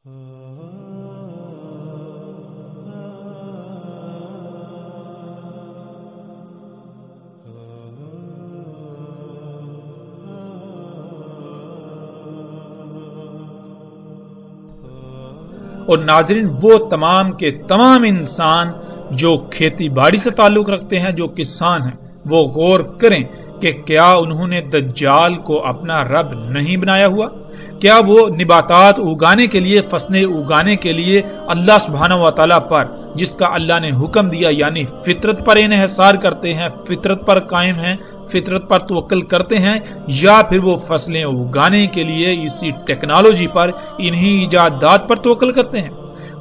اور ناظرین، وہ تمام کے تمام انسان جو کھیتی باڑی سے تعلق رکھتے ہیں، جو کسان ہیں، وہ غور کریں کہ کیا انہوں نے دجال کو اپنا رب نہیں بنایا ہوا؟ کیا وہ نباتات اگانے کے لیے، فصلیں اگانے کے لیے اللہ سبحانہ و تعالیٰ پر جس کا اللہ نے حکم دیا یعنی فطرت پر انحصار کرتے ہیں، فطرت پر قائم ہیں، فطرت پر توکل کرتے ہیں، یا پھر وہ فصلیں اگانے کے لیے اسی ٹیکنالوجی پر، انہی ایجادات پر توکل کرتے ہیں؟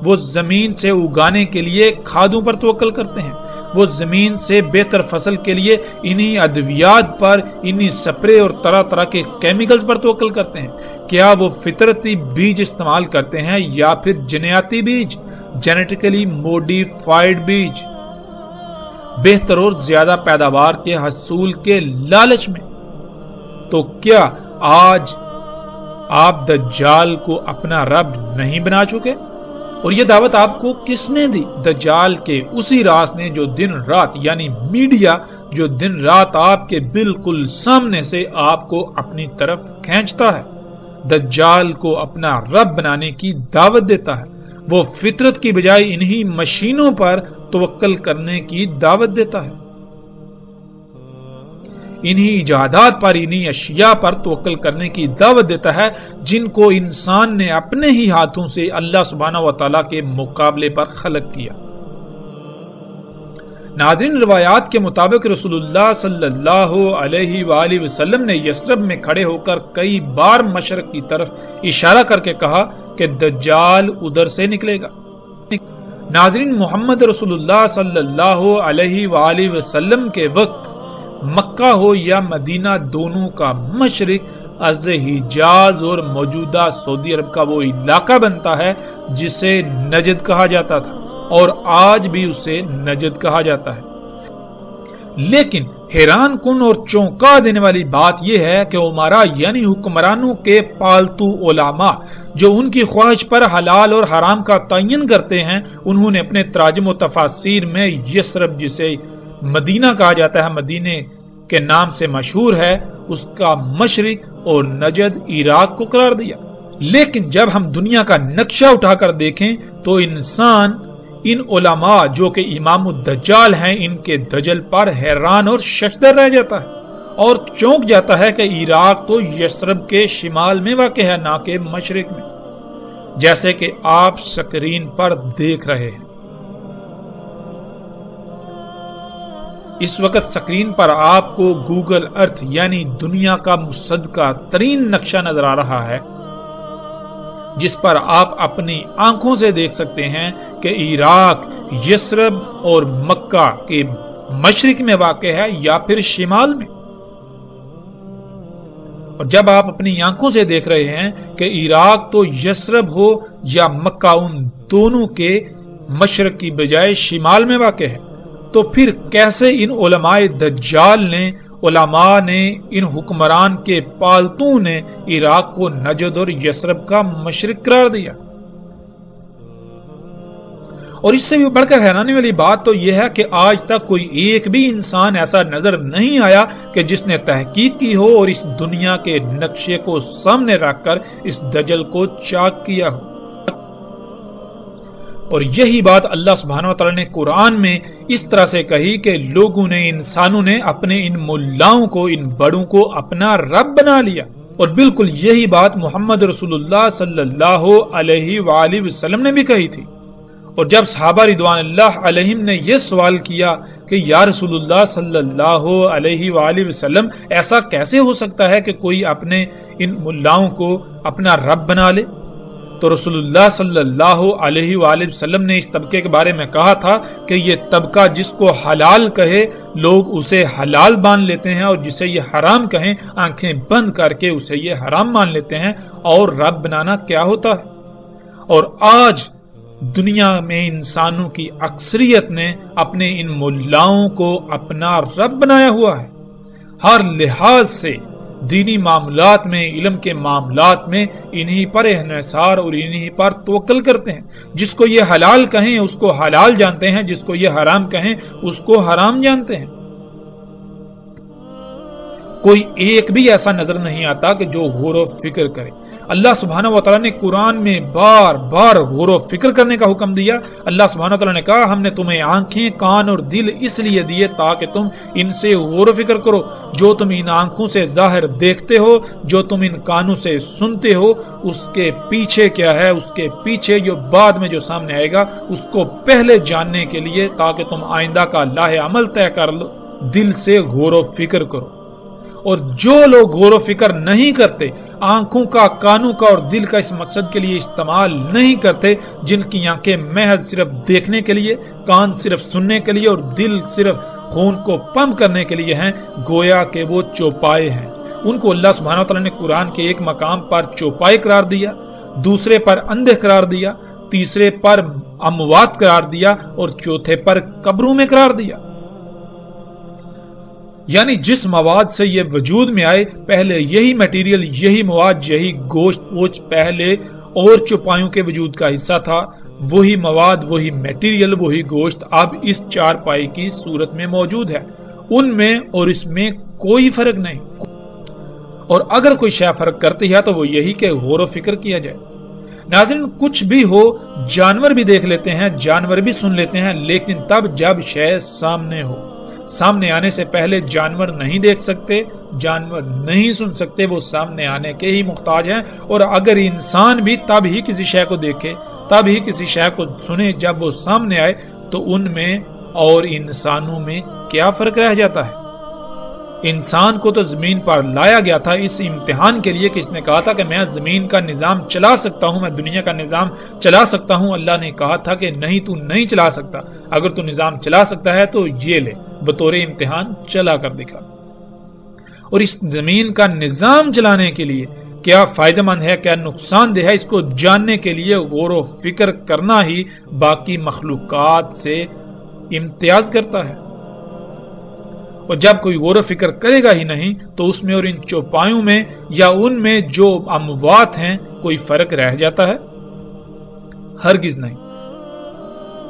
وہ زمین سے اگانے کے لیے کھادوں پر توکل کرتے ہیں، وہ زمین سے بہتر فصل کے لیے انہی ادویات پر، انہی سپرے اور طرح طرح کے کیمیکلز پر توکل کرتے ہیں؟ کیا وہ فطرتی بیج استعمال کرتے ہیں یا پھر جنیاتی بیج، جینیٹیکلی موڈیفائیڈ بیج، بہتر اور زیادہ پیداوار کے حصول کے لالچ میں؟ تو کیا آج آپ دجال کو اپنا رب نہیں بنا چکے؟ اور یہ دعوت آپ کو کس نے دی؟ دجال کے اسی راز نے جو دن رات، یعنی میڈیا جو دن رات آپ کے بالکل سامنے سے آپ کو اپنی طرف کھینچتا ہے، دجال کو اپنا رب بنانے کی دعوت دیتا ہے، وہ فطرت کی بجائے انہی مشینوں پر توکل کرنے کی دعوت دیتا ہے، انہی ایجادات پر، انہی اشیاء پر توکل کرنے کی دعوت دیتا ہے جن کو انسان نے اپنے ہی ہاتھوں سے اللہ سبحانہ و تعالیٰ کے مقابلے پر خلق کیا۔ ناظرین، روایات کے مطابق رسول اللہ صلی اللہ علیہ وآلہ وسلم نے یثرب میں کھڑے ہو کر کئی بار مشرق کی طرف اشارہ کر کے کہا کہ دجال ادھر سے نکلے گا۔ ناظرین، محمد رسول اللہ صلی اللہ علیہ وآلہ وسلم کے وقت مکہ ہو یا مدینہ، دونوں کا مشرق از حجاز اور موجودہ سعودی عرب کا وہ علاقہ بنتا ہے جسے نجد کہا جاتا تھا، اور آج بھی اسے نجد کہا جاتا ہے۔ لیکن حیران کن اور چونکا دینے والی بات یہ ہے کہ عمرا یعنی حکمرانوں کے پالتو علماء جو ان کی خواہش پر حلال اور حرام کا تعین کرتے ہیں، انہوں نے اپنے تراجم و تفاسیر میں یثرب، جسے مدینہ کہا جاتا ہے، مدینے کے نام سے مشہور ہے، اس کا مشرق اور نجد عراق کو قرار دیا۔ لیکن جب ہم دنیا کا نقشہ اٹھا کر دیکھیں تو انسان ان علماء جو کہ امام الدجال ہیں، ان کے دجل پر حیران اور ششدر رہ جاتا ہے اور چونک جاتا ہے کہ عراق تو یثرب کے شمال میں واقع ہے، نہ کہ مشرق میں، جیسے کہ آپ سکرین پر دیکھ رہے ہیں۔ اس وقت سکرین پر آپ کو گوگل ارتھ یعنی دنیا کا مصدقہ ترین نقشہ نظر آ رہا ہے، جس پر آپ اپنی آنکھوں سے دیکھ سکتے ہیں کہ عراق یثرب اور مکہ کے مشرق میں واقع ہے یا پھر شمال میں۔ اور جب آپ اپنی آنکھوں سے دیکھ رہے ہیں کہ عراق تو یثرب ہو یا مکہ ان دونوں کے مشرق کی بجائے شمال میں واقع ہے، تو پھر کیسے ان علماء دجال نے، علماء نے، ان حکمران کے پالتو نے عراق کو نجد اور یثرب کا مشرق قرار دیا؟ اور اس سے بھی بڑھ کر حیرانی والی بات تو یہ ہے کہ آج تک کوئی ایک بھی انسان ایسا نظر نہیں آیا کہ جس نے تحقیق کی ہو اور اس دنیا کے نقشے کو سامنے رکھ کر اس دجل کو چاک کیا ہو۔ اور یہی بات اللہ سبحانہ وتعالی نے قرآن میں اس طرح سے کہی کہ لوگوں نے، انسانوں نے اپنے ان ملاؤں کو، ان بڑوں کو اپنا رب بنا لیا۔ اور بالکل یہی بات محمد رسول اللہ صلی اللہ علیہ وآلہ وسلم نے بھی کہی تھی۔ اور جب صحابہ رضوان اللہ علیہم نے یہ سوال کیا کہ یا رسول اللہ صلی اللہ علیہ وآلہ وسلم، ایسا کیسے ہو سکتا ہے کہ کوئی اپنے ان ملاؤں کو اپنا رب بنا لے؟ تو رسول اللہ صلی اللہ علیہ وآلہ وسلم نے اس طبقے کے بارے میں کہا تھا کہ یہ طبقہ جس کو حلال کہے لوگ اسے حلال مان لیتے ہیں، اور جسے یہ حرام کہیں آنکھیں بند کر کے اسے یہ حرام مان لیتے ہیں۔ اور رب بنانا کیا ہوتا ہے؟ اور آج دنیا میں انسانوں کی اکثریت نے اپنے ان ملاؤں کو اپنا رب بنایا ہوا ہے۔ ہر لحاظ سے دینی معاملات میں، علم کے معاملات میں انہی پر انحصار اور انہی پر توکل کرتے ہیں۔ جس کو یہ حلال کہیں اس کو حلال جانتے ہیں، جس کو یہ حرام کہیں اس کو حرام جانتے ہیں۔ کوئی ایک بھی ایسا نظر نہیں آتا کہ جو غور و فکر کرے۔ اللہ سبحانہ و تعالیٰ نے قرآن میں بار بار غور و فکر کرنے کا حکم دیا۔ اللہ سبحانہ و تعالیٰ نے کہا ہم نے تمہیں آنکھیں، کان اور دل اس لیے دیے تاکہ تم ان سے غور و فکر کرو۔ جو تم ان آنکھوں سے ظاہر دیکھتے ہو، جو تم ان کانوں سے سنتے ہو، اس کے پیچھے کیا ہے، اس کے پیچھے جو بعد میں جو سامنے آئے گا اس کو پہلے جاننے کے لیے تاکہ تم آئندہ کا لاہ عمل طے کر لو، دل سے غور و فکر کرو۔ اور جو لوگ غور و فکر نہیں کرتے، آنکھوں کا، کانوں کا اور دل کا اس مقصد کے لیے استعمال نہیں کرتے، جن کی آنکھیں محض صرف دیکھنے کے لیے، کان صرف سننے کے لیے اور دل صرف خون کو پمپ کرنے کے لیے ہیں، گویا کہ وہ چوپائے ہیں۔ ان کو اللہ سبحانہ وتعالی نے قرآن کے ایک مقام پر چوپائے قرار دیا، دوسرے پر اندھے قرار دیا، تیسرے پر اموات قرار دیا اور چوتھے پر قبروں میں قرار دیا۔ یعنی جس مواد سے یہ وجود میں آئے، پہلے یہی میٹیریل، یہی مواد، یہی گوشت پوچھ پہلے اور چوپایوں کے وجود کا حصہ تھا، وہی مواد، وہی میٹیریل، وہی گوشت اب اس چار پائی کی صورت میں موجود ہے۔ ان میں اور اس میں کوئی فرق نہیں، اور اگر کوئی شے فرق کرتی ہے تو وہ یہی کہ غور و فکر کیا جائے۔ ناظرین، کچھ بھی ہو، جانور بھی دیکھ لیتے ہیں، جانور بھی سن لیتے ہیں، لیکن تب جب شے سامنے ہو۔ سامنے آنے سے پہلے جانور نہیں دیکھ سکتے، جانور نہیں سن سکتے، وہ سامنے آنے کے ہی محتاج ہیں۔ اور اگر انسان بھی تب ہی کسی شے کو دیکھے، تب ہی کسی شے کو سنے جب وہ سامنے آئے، تو ان میں اور انسانوں میں کیا فرق رہ جاتا ہے؟ انسان کو تو زمین پر لایا گیا تھا اس امتحان کے لیے کہ اس نے کہا تھا کہ میں زمین کا نظام چلا سکتا ہوں، میں دنیا کا نظام چلا سکتا ہوں۔ اللہ نے کہا تھا کہ نہیں، تو نہیں چلا سکتا، اگر تو نظام چلا سکتا ہے تو یہ لے، بطور امتحان چلا کر دکھا۔ اور اس زمین کا نظام چلانے کے لیے کیا فائدہ مند ہے، کیا نقصان دہ ہے، اس کو جاننے کے لیے غور و فکر کرنا ہی باقی مخلوقات سے امتیاز کرتا ہے۔ اور جب کوئی غور و فکر کرے گا ہی نہیں تو اس میں اور ان چوپایوں میں یا ان میں جو اموات ہیں کوئی فرق رہ جاتا ہے؟ ہرگز نہیں۔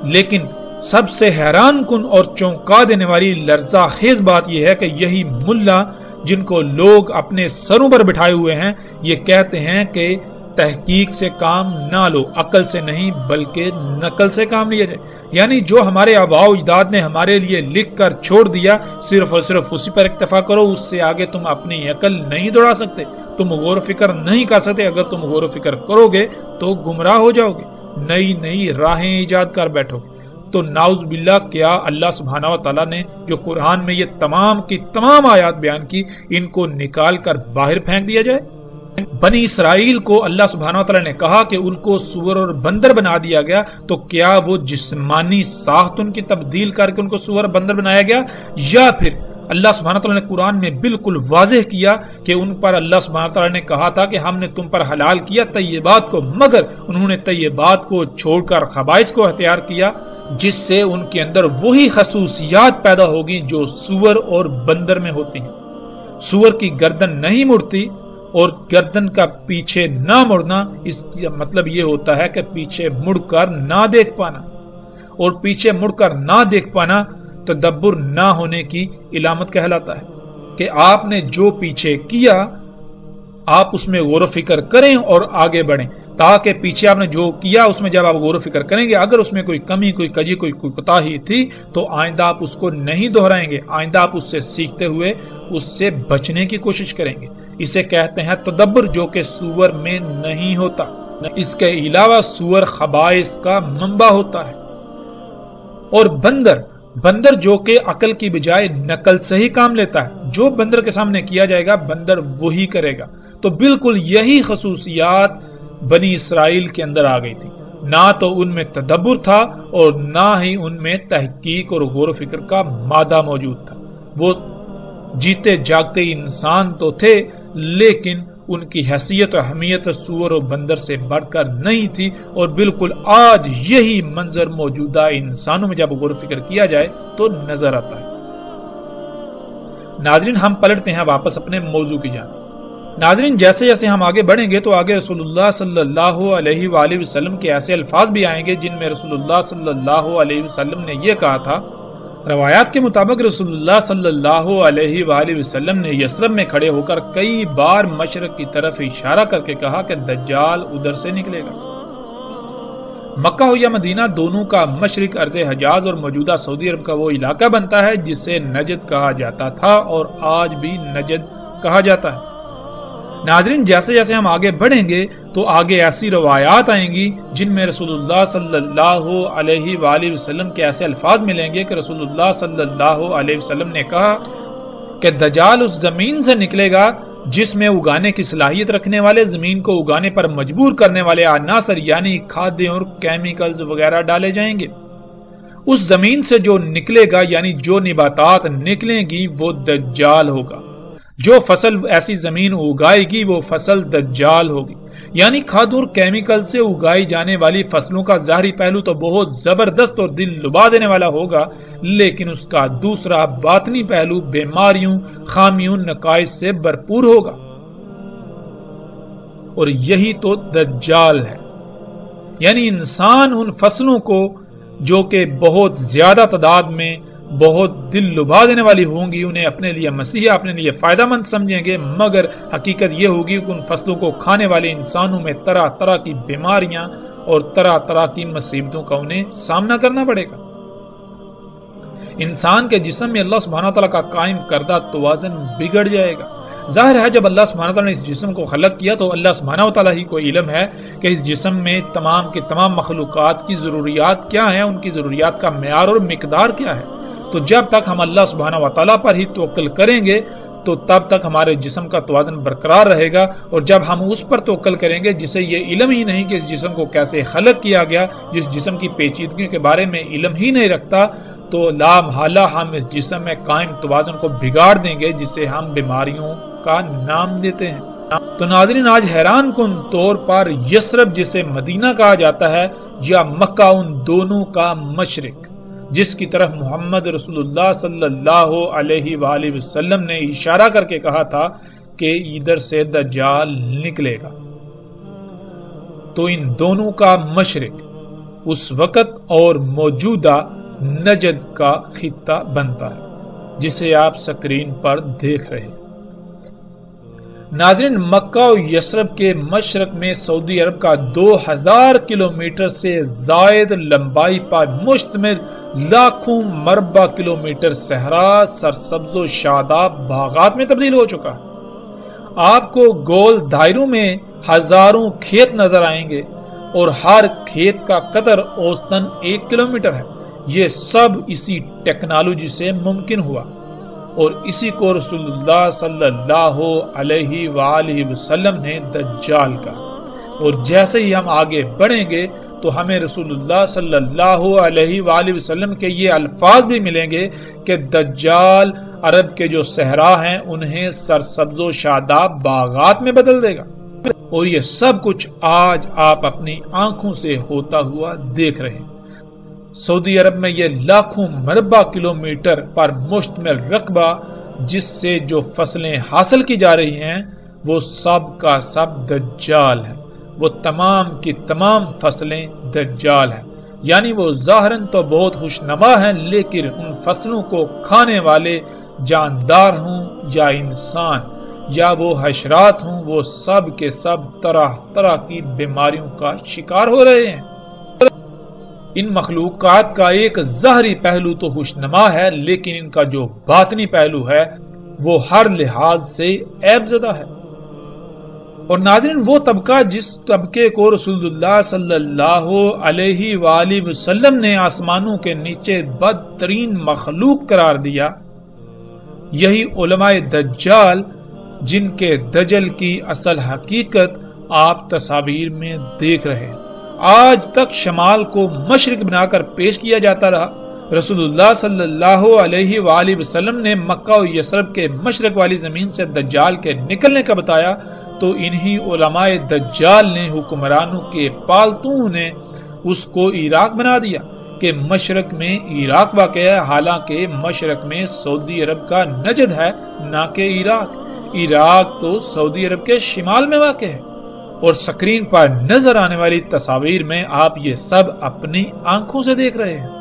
لیکن سب سے حیران کن اور چونکا دینے والی لرزہ خیز بات یہ ہے کہ یہی ملا جن کو لوگ اپنے سروں پر بٹھائے ہوئے ہیں، یہ کہتے ہیں کہ تحقیق سے کام نہ لو، عقل سے نہیں بلکہ نقل سے کام لیا جائے۔ یعنی جو ہمارے آباء و اجداد نے ہمارے لیے لکھ کر چھوڑ دیا، صرف اور صرف اسی پر اکتفا کرو، اس سے آگے تم اپنی عقل نہیں دوڑا سکتے، تم غور و فکر نہیں کر سکتے۔ اگر تم غور و فکر کرو گے تو گمراہ ہو جاؤ گے، نئی نئی راہیں ایجاد کر بیٹھو گے۔ تو نعوذ باللہ، کیا اللہ سبحانہ و تعالیٰ نے جو قرآن میں یہ تمام کی تمام آیات بیان کی، ان کو نکال کر باہر پھینک دیا جائے؟ بنی اسرائیل کو اللہ سبحانہ وتعالی نے کہا کہ ان کو سور اور بندر بنا دیا گیا، تو کیا وہ جسمانی ساخت ان کی تبدیل کر کے ان کو سور اور بندر بنایا گیا، یا پھر اللہ سبحانہ وتعالی نے قرآن میں بالکل واضح کیا کہ ان پر اللہ سبحانہ وتعالی نے کہا تھا کہ ہم نے تم پر حلال کیا طیبات کو، مگر انہوں نے طیبات کو چھوڑ کر خبائث کو اختیار کیا، جس سے ان کے اندر وہی خصوصیات پیدا ہوگی جو سور اور بندر میں ہوتی ہیں۔ سور کی گردن نہیں مڑتی، اور گردن کا پیچھے نہ مڑنا، اس کا مطلب یہ ہوتا ہے کہ پیچھے مڑ کر نہ دیکھ پانا، اور پیچھے مڑ کر نہ دیکھ پانا تدبر نہ ہونے کی علامت کہلاتا ہے کہ آپ نے جو پیچھے کیا آپ اس میں غور و فکر کریں اور آگے بڑھیں، تاکہ پیچھے آپ نے جو کیا اس میں جب آپ غور و فکر کریں گے، اگر اس میں کوئی کمی، کوئی کجی، کوئی کوتاہی تھی تو آئندہ آپ اس کو نہیں دہرائیں گے، آئندہ آپ اس سے سیکھتے ہوئے اس سے بچنے کی کوشش کریں گے۔ اسے کہتے ہیں تدبر، جو کہ سور میں نہیں ہوتا۔ اس کے علاوہ سور خبائث کا منبع ہوتا ہے۔ اور بندر جو کہ عقل کی بجائے نقل سے ہی کام لیتا ہے، جو بندر کے سامنے کیا جائے گا بندر وہی کرے گا۔ تو بالکل یہی خصوصیات بنی اسرائیل کے اندر آ گئی تھی، نہ تو ان میں تدبر تھا اور نہ ہی ان میں تحقیق اور غور و فکر کا مادہ موجود تھا۔ وہ جیتے جاگتے انسان تو تھے، لیکن ان کی حیثیت و اہمیت سور و بندر سے بڑھ کر نہیں تھی، اور بالکل آج یہی منظر موجودہ انسانوں میں جب غور و فکر کیا جائے تو نظر آتا ہے۔ ناظرین، ہم پلٹتے ہیں واپس اپنے موضوع کی جانب۔ ناظرین جیسے جیسے ہم آگے بڑھیں گے تو آگے رسول اللہ صلی اللہ علیہ وآلہ وسلم کے ایسے الفاظ بھی آئیں گے جن میں رسول اللہ صلی اللہ علیہ وسلم نے یہ کہا تھا۔ روایات کے مطابق رسول اللہ صلی اللہ علیہ وآلہ وسلم نے یثرب میں کھڑے ہو کر کئی بار مشرق کی طرف اشارہ کر کے کہا کہ دجال ادھر سے نکلے گا۔ مکہ ہو یا مدینہ دونوں کا مشرق ارض حجاز اور موجودہ سعودی عرب کا وہ علاقہ بنتا ہے جسے نجد کہا جاتا تھا اور آج بھی نجد کہا جاتا ہے۔ ناظرین جیسے جیسے ہم آگے بڑھیں گے تو آگے ایسی روایات آئیں گی جن میں رسول اللہ صلی اللہ علیہ وآلہ وسلم کے ایسے الفاظ ملیں گے کہ رسول اللہ صلی اللہ علیہ وسلم نے کہا کہ دجال اس زمین سے نکلے گا جس میں اگانے کی صلاحیت رکھنے والے، زمین کو اگانے پر مجبور کرنے والے عناصر یعنی کھادیں اور کیمیکلز وغیرہ ڈالے جائیں گے۔ اس زمین سے جو نکلے گا یعنی جو نباتات نکلیں گی وہ دجال ہوگا۔ جو فصل ایسی زمین اگائے گی وہ فصل دجال ہوگی، یعنی کھاد اور کیمیکل سے اگائی جانے والی فصلوں کا ظاہری پہلو تو بہت زبردست اور دل لبا دینے والا ہوگا، لیکن اس کا دوسرا باطنی پہلو بیماریوں، خامیوں، نقائص سے بھرپور ہوگا، اور یہی تو دجال ہے۔ یعنی انسان ان فصلوں کو جو کہ بہت زیادہ تعداد میں بہت دل لبا دینے والی ہوں گی انہیں اپنے لیے مسیح، اپنے لیے فائدہ مند سمجھیں گے، مگر حقیقت یہ ہوگی کہ ان فصلوں کو کھانے والے انسانوں میں طرح طرح کی بیماریاں اور طرح طرح کی مصیبتوں کا انہیں سامنا کرنا پڑے گا۔ انسان کے جسم میں اللہ سبحانہ تعالیٰ کا قائم کردہ توازن بگڑ جائے گا۔ ظاہر ہے جب اللہ سبحانہ تعالیٰ نے اس جسم کو خلق کیا تو اللہ سبحانہ تعالیٰ ہی کو علم ہے کہ اس جسم میں تمام کے تمام مخلوقات کی ضروریات کیا ہیں، ان کی ضروریات کا معیار اور مقدار کیا ہے۔ تو جب تک ہم اللہ سبحانہ وتعالیٰ پر ہی توکل کریں گے تو تب تک ہمارے جسم کا توازن برقرار رہے گا، اور جب ہم اس پر توکل کریں گے جسے یہ علم ہی نہیں کہ اس جسم کو کیسے خلق کیا گیا، جس جسم کی پیچیدگیوں کے بارے میں علم ہی نہیں رکھتا، تو لا محالہ ہم اس جسم میں قائم توازن کو بگاڑ دیں گے جسے ہم بیماریوں کا نام دیتے ہیں۔ تو ناظرین آج حیران کن طور پر یثرب جسے مدینہ کہا جاتا ہے یا مکہ، ان دونوں کا مشرق جس کی طرف محمد رسول اللہ صلی اللہ علیہ وآلہ وسلم نے اشارہ کر کے کہا تھا کہ ادھر سے دجال نکلے گا، تو ان دونوں کا مشرق اس وقت اور موجودہ نجد کا خطہ بنتا ہے جسے آپ سکرین پر دیکھ رہے ہیں۔ ناظرین مکہ و یثرب کے مشرق میں سعودی عرب کا 2000 کلومیٹر سے زائد لمبائی پر مشتمل لاکھوں مربع کلومیٹر صحرا سرسبز و شاداب باغات میں تبدیل ہو چکا ہے۔ آپ کو گول دائروں میں ہزاروں کھیت نظر آئیں گے اور ہر کھیت کا قطر اوسطاً 1 کلومیٹر ہے۔ یہ سب اسی ٹیکنالوجی سے ممکن ہوا، اور اسی کو رسول اللہ صلی اللہ علیہ وآلہ وسلم نے دجال کہا۔ اور جیسے ہی ہم آگے بڑھیں گے تو ہمیں رسول اللہ صلی اللہ علیہ وآلہ وسلم کے یہ الفاظ بھی ملیں گے کہ دجال عرب کے جو صحرا ہیں انہیں سرسبز و شاداب باغات میں بدل دے گا، اور یہ سب کچھ آج آپ اپنی آنکھوں سے ہوتا ہوا دیکھ رہے ہیں۔ سعودی عرب میں یہ لاکھوں مربع کلومیٹر پر مشتمل رقبہ جس سے جو فصلیں حاصل کی جا رہی ہیں وہ سب کا سب دجال ہے، وہ تمام کی تمام فصلیں دجال ہیں۔ یعنی وہ ظاہراً تو بہت خوشنما ہیں، لیکن ان فصلوں کو کھانے والے جاندار ہوں یا انسان یا وہ حشرات ہوں، وہ سب کے سب طرح طرح کی بیماریوں کا شکار ہو رہے ہیں۔ ان مخلوقات کا ایک ظاہری پہلو تو خوشنما ہے، لیکن ان کا جو باطنی پہلو ہے وہ ہر لحاظ سے عیب زدہ ہے۔ اور ناظرین وہ طبقہ جس طبقے کو رسول اللہ صلی اللہ علیہ وآلہ وسلم نے آسمانوں کے نیچے بدترین مخلوق قرار دیا، یہی علماء دجال جن کے دجل کی اصل حقیقت آپ تصاویر میں دیکھ رہے ہیں۔ آج تک شمال کو مشرق بنا کر پیش کیا جاتا رہا۔ رسول اللہ صلی اللہ علیہ وآلہ وسلم نے مکہ و یثرب کے مشرق والی زمین سے دجال کے نکلنے کا بتایا، تو انہی علماء دجال نے حکمرانوں کے پالتوں نے اس کو عراق بنا دیا کہ مشرق میں عراق واقع ہے، حالانکہ مشرق میں سعودی عرب کا نجد ہے، نہ کہ عراق۔ عراق تو سعودی عرب کے شمال میں واقع ہے، اور سکرین پر نظر آنے والی تصاویر میں آپ یہ سب اپنی آنکھوں سے دیکھ رہے ہیں۔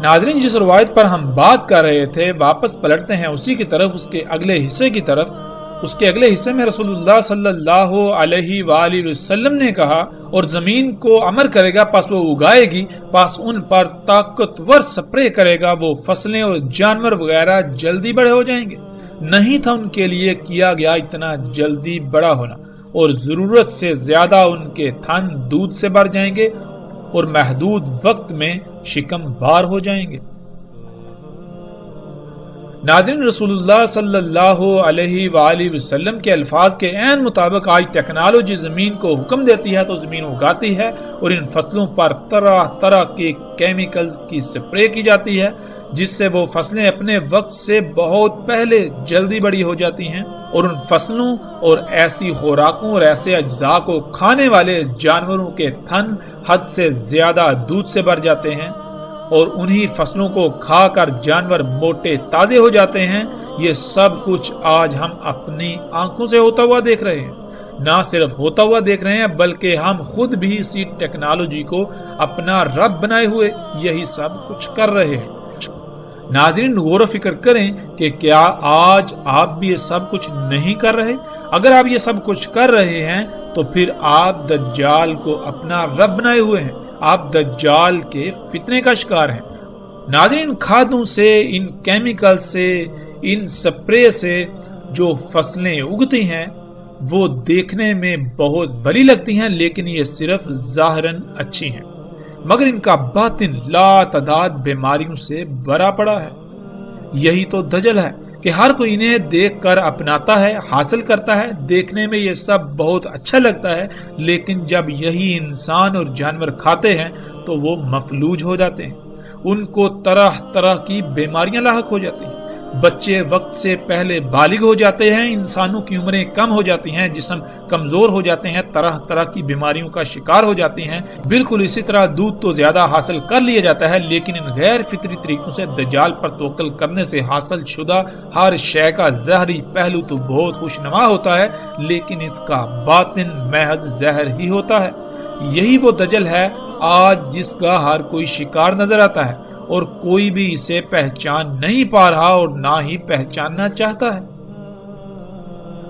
ناظرین، جس روایت پر ہم بات کر رہے تھے واپس پلٹتے ہیں اسی کی طرف، اس کے اگلے حصے کی طرف۔ اس کے اگلے حصے میں رسول اللہ صلی اللہ علیہ وآلہ وسلم نے کہا، اور زمین کو امر کرے گا پس وہ اگائے گی، پس ان پر طاقتور سپرے کرے گا، وہ فصلیں اور جانور وغیرہ جلدی بڑے ہو جائیں گے۔ نہیں تھا ان کے لیے کیا گیا اتنا جلدی بڑا ہونا، اور ضرورت سے زیادہ ان کے تھن دودھ سے بھر جائیں گے اور محدود وقت میں شکم بار ہو جائیں گے۔ ناظرین، رسول اللہ صلی اللہ علیہ وآلہ وسلم کے الفاظ کے عین مطابق آج ٹیکنالوجی زمین کو حکم دیتی ہے تو زمین اگاتی ہے، اور ان فصلوں پر طرح طرح کے کیمیکلز کی سپرے کی جاتی ہے، جس سے وہ فصلیں اپنے وقت سے بہت پہلے جلدی بڑی ہو جاتی ہیں، اور ان فصلوں اور ایسی خوراکوں اور ایسے اجزاء کو کھانے والے جانوروں کے تھن حد سے زیادہ دودھ سے بھر جاتے ہیں، اور انہی فصلوں کو کھا کر جانور موٹے تازے ہو جاتے ہیں۔ یہ سب کچھ آج ہم اپنی آنکھوں سے ہوتا ہوا دیکھ رہے ہیں۔ نہ صرف ہوتا ہوا دیکھ رہے ہیں بلکہ ہم خود بھی اسی ٹیکنالوجی کو اپنا رب بنائے ہوئے یہی سب کچھ کر رہے ہیں۔ ناظرین، غور و فکر کریں کہ کیا آج آپ بھی یہ سب کچھ نہیں کر رہے؟ اگر آپ یہ سب کچھ کر رہے ہیں تو پھر آپ دجال کو اپنا رب بنائے ہوئے ہیں، آپ دجال کے فتنے کا شکار ہیں۔ ناظرین، کھادوں سے، ان کیمیکل سے، ان سپرے سے جو فصلیں اگتی ہیں وہ دیکھنے میں بہت بھلی لگتی ہیں، لیکن یہ صرف ظاہراً اچھی ہیں، مگر ان کا باطن لا تعداد بیماریوں سے بھرا پڑا ہے۔ یہی تو دجل ہے کہ ہر کوئی انہیں دیکھ کر اپناتا ہے، حاصل کرتا ہے، دیکھنے میں یہ سب بہت اچھا لگتا ہے، لیکن جب یہی انسان اور جانور کھاتے ہیں تو وہ مفلوج ہو جاتے ہیں، ان کو طرح طرح کی بیماریاں لاحق ہو جاتی ہیں، بچے وقت سے پہلے بالغ ہو جاتے ہیں، انسانوں کی عمریں کم ہو جاتی ہیں، جسم کمزور ہو جاتے ہیں، طرح طرح کی بیماریوں کا شکار ہو جاتی ہیں۔ بالکل اسی طرح دودھ تو زیادہ حاصل کر لیا جاتا ہے، لیکن ان غیر فطری طریقوں سے دجال پر توکل کرنے سے حاصل شدہ ہر شے کا ظاہری پہلو تو بہت خوشنما ہوتا ہے، لیکن اس کا باطن محض زہر ہی ہوتا ہے۔ یہی وہ دجل ہے آج جس کا ہر کوئی شکار نظر آتا ہے، اور کوئی بھی اسے پہچان نہیں پا رہا اور نہ ہی پہچاننا چاہتا ہے۔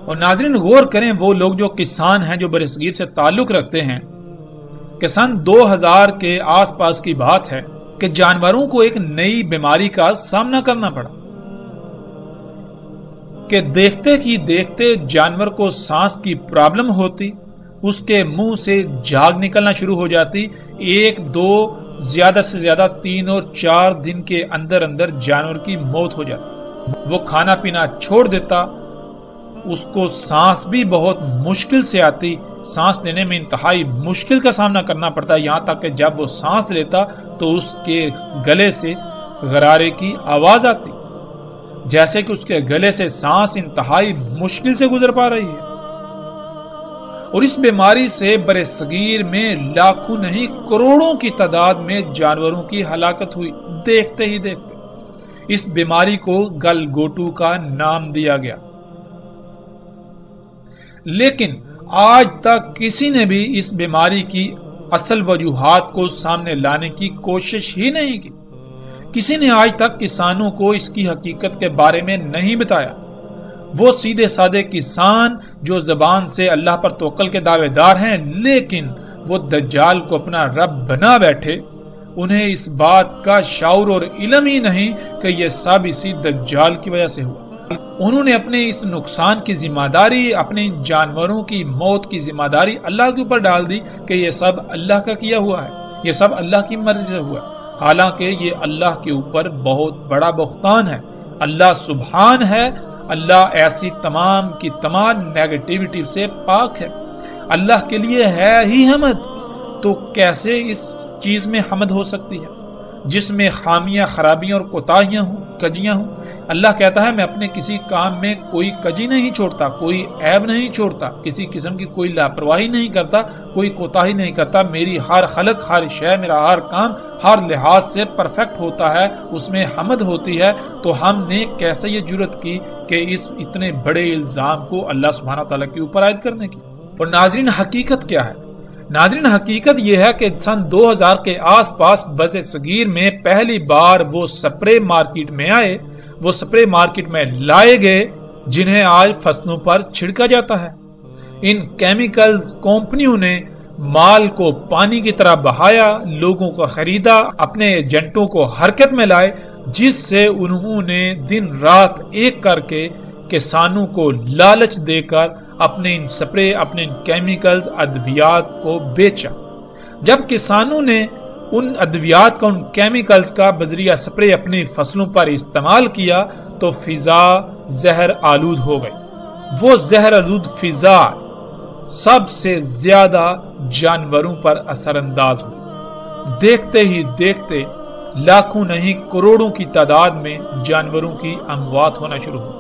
اور ناظرین، غور کریں، وہ لوگ جو کسان ہیں، جو برصغیر سے تعلق رکھتے ہیں، کہ سن 2000 کے آس پاس کی بات ہے کہ جانوروں کو ایک نئی بیماری کا سامنا کرنا پڑا کہ دیکھتے ہی دیکھتے جانور کو سانس کی پرابلم ہوتی، اس کے منہ سے جھاگ نکلنا شروع ہو جاتی، 1 2 زیادہ سے زیادہ 3 اور 4 دن کے اندر اندر جانور کی موت ہو جاتی۔ وہ کھانا پینا چھوڑ دیتا، اس کو سانس بھی بہت مشکل سے آتی، سانس لینے میں انتہائی مشکل کا سامنا کرنا پڑتا، یہاں تک کہ جب وہ سانس لیتا تو اس کے گلے سے غرارے کی آواز آتی، جیسے کہ اس کے گلے سے سانس انتہائی مشکل سے گزر پا رہی ہے۔ اور اس بیماری سے برصغیر میں لاکھوں نہیں کروڑوں کی تعداد میں جانوروں کی ہلاکت ہوئی، دیکھتے ہی دیکھتے۔ اس بیماری کو گل گوٹو کا نام دیا گیا، لیکن آج تک کسی نے بھی اس بیماری کی اصل وجوہات کو سامنے لانے کی کوشش ہی نہیں کی۔ کسی نے آج تک کسانوں کو اس کی حقیقت کے بارے میں نہیں بتایا۔ وہ سیدھے سادے کسان جو زبان سے اللہ پر توکل کے دعوے دار ہیں، لیکن وہ دجال کو اپنا رب بنا بیٹھے، انہیں اس بات کا شعور اور علم ہی نہیں کہ یہ سب اسی دجال کی وجہ سے ہوا۔ انہوں نے اپنے اس نقصان کی ذمہ داری، اپنے جانوروں کی موت کی ذمہ داری اللہ کے اوپر ڈال دی کہ یہ سب اللہ کا کیا ہوا ہے، یہ سب اللہ کی مرضی سے ہوا ہے، حالانکہ یہ اللہ کے اوپر بہت بڑا بہتان ہے۔ اللہ سبحان ہے، اللہ ایسی تمام کی تمام نیگیٹیوٹی سے پاک ہے، اللہ کے لیے ہے ہی حمد، تو کیسے اس چیز میں حمد ہو سکتی ہے؟ جس میں خامیاں، خرابیاں اور کوتاہیاں ہوں، کجیاں ہوں۔ اللہ کہتا ہے میں اپنے کسی کام میں کوئی کجی نہیں چھوڑتا، کوئی عیب نہیں چھوڑتا، کسی قسم کی کوئی لاپرواہی نہیں کرتا، کوئی کوتاہی نہیں کرتا۔ میری ہر خلق، ہر شے، میرا ہر کام ہر لحاظ سے پرفیکٹ ہوتا ہے، اس میں حمد ہوتی ہے۔ تو ہم نے کیسے یہ جرت کی کہ اس اتنے بڑے الزام کو اللہ سبحانہ تعالیٰ کے اوپر عائد کرنے کی؟ اور ناظرین، حقیقت کیا ہے؟ ناظرین، حقیقت یہ ہے کہ سن 2000 کے آس پاس بر صغیر میں پہلی بار وہ سپرے مارکیٹ میں آئے، وہ سپرے مارکیٹ میں لائے گئے جنہیں آج فصلوں پر چھڑکا جاتا ہے۔ ان کیمیکل کمپنیوں نے مال کو پانی کی طرح بہایا، لوگوں کو خریدا، اپنے ایجنٹوں کو حرکت میں لائے، جس سے انہوں نے دن رات ایک کر کے کسانوں کو لالچ دے کر اپنے ان سپرے، اپنے ان کیمیکلز، ادویات کو بیچا۔ جب کسانوں نے ان ادویات کا، ان کیمیکلز کا بذریعہ سپرے اپنی فصلوں پر استعمال کیا تو فضا زہر آلود ہو گئی۔ وہ زہر آلود فضا سب سے زیادہ جانوروں پر اثر انداز ہوئی۔ دیکھتے ہی دیکھتے لاکھوں نہیں کروڑوں کی تعداد میں جانوروں کی اموات ہونا شروع ہوئی۔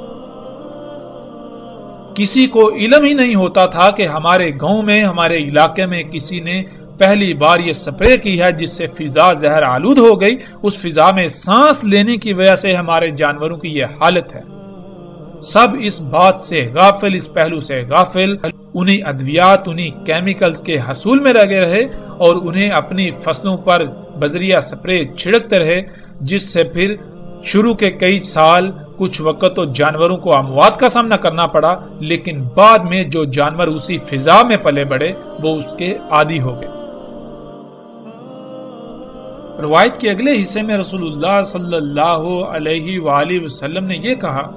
کسی کو علم ہی نہیں ہوتا تھا کہ ہمارے گاؤں میں، ہمارے علاقے میں کسی نے پہلی بار یہ سپرے کی ہے جس سے فضا زہر آلود ہو گئی۔ اس فضا میں سانس لینے کی وجہ سے ہمارے جانوروں کی یہ حالت ہے۔ سب اس بات سے غافل، اس پہلو سے غافل، انہی ادویات، انہی کیمیکلز کے حصول میں لگے رہے اور انہیں اپنی فصلوں پر بذریعہ سپرے چھڑکتے رہے، جس سے پھر شروع کے کئی سال کچھ وقت تو جانوروں کو اموات کا سامنا کرنا پڑا، لیکن بعد میں جو جانور اسی فضا میں پلے بڑے وہ اس کے عادی ہو گئے۔ روایت کے اگلے حصے میں رسول اللہ صلی اللہ علیہ وآلہ وسلم نے یہ کہا،